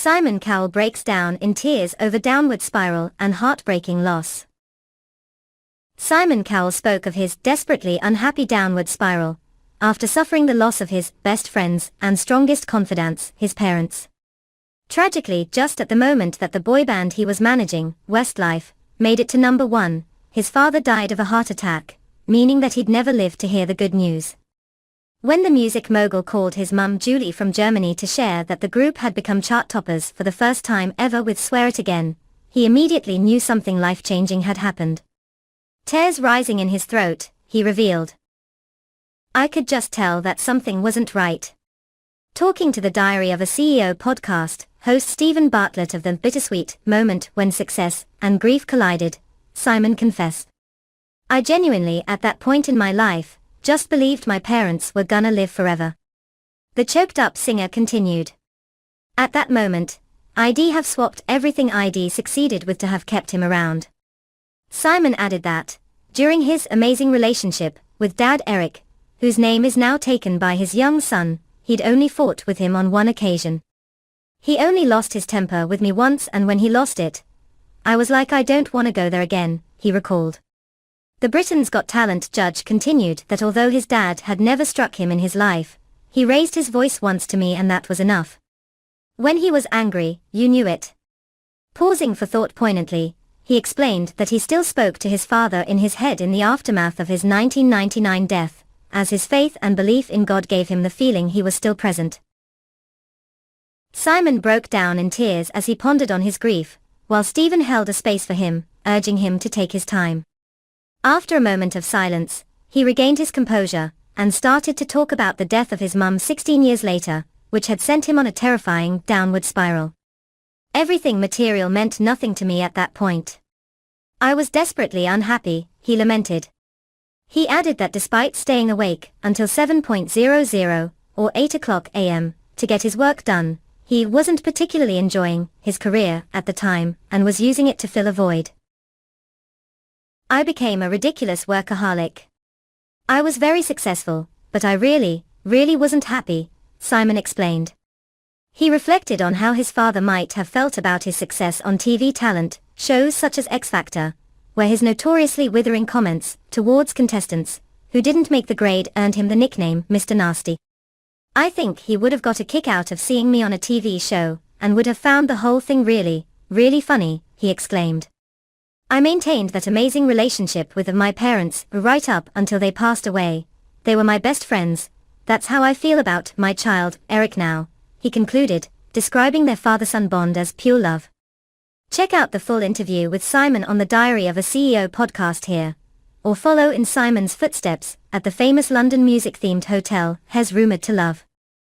Simon Cowell breaks down in tears over downward spiral and heartbreaking loss. Simon Cowell spoke of his desperately unhappy downward spiral after suffering the loss of his best friends and strongest confidants, his parents. Tragically, just at the moment that the boy band he was managing, Westlife, made it to number 1, his father died of a heart attack, meaning that he'd never live to hear the good news. When the music mogul called his mum Julie from Germany to share that the group had become chart toppers for the first time ever with Swear It Again, he immediately knew something life-changing had happened. Tears rising in his throat, he revealed, "I could just tell that something wasn't right." Talking to the Diary of a CEO podcast, host Stephen Bartlett of the bittersweet moment when success and grief collided, Simon confessed, "I genuinely, at that point in my life, just believed my parents were gonna live forever." The choked-up singer continued, "At that moment, I'd have swapped everything I'd succeeded with to have kept him around." Simon added that, during his amazing relationship with Dad Eric, whose name is now taken by his young son, he'd only fought with him on one occasion. "He only lost his temper with me once, and when he lost it, I was like, I don't want to go there again," he recalled. The Britain's Got Talent judge continued that although his dad had never struck him in his life, he raised his voice once to me and that was enough. When he was angry, you knew it. Pausing for thought poignantly, he explained that he still spoke to his father in his head in the aftermath of his 1999 death, as his faith and belief in God gave him the feeling he was still present. Simon broke down in tears as he pondered on his grief, while Stephen held a space for him, urging him to take his time. After a moment of silence, he regained his composure, and started to talk about the death of his mum 16 years later, which had sent him on a terrifying downward spiral. "Everything material meant nothing to me at that point. I was desperately unhappy," he lamented. He added that despite staying awake until 7:00 or 8 o'clock a.m. to get his work done, he wasn't particularly enjoying his career at the time and was using it to fill a void. "I became a ridiculous workaholic. I was very successful, but I really wasn't happy," Simon explained. He reflected on how his father might have felt about his success on TV talent shows such as X Factor, where his notoriously withering comments towards contestants who didn't make the grade earned him the nickname Mr. Nasty. "I think he would have got a kick out of seeing me on a TV show, and would have found the whole thing really funny," he exclaimed. "I maintained that amazing relationship with my parents right up until they passed away. They were my best friends. That's how I feel about my child, Eric now," he concluded, describing their father-son bond as pure love. Check out the full interview with Simon on the Diary of a CEO podcast here, or follow in Simon's footsteps at the famous London music-themed hotel, Hes Rumoured to Love.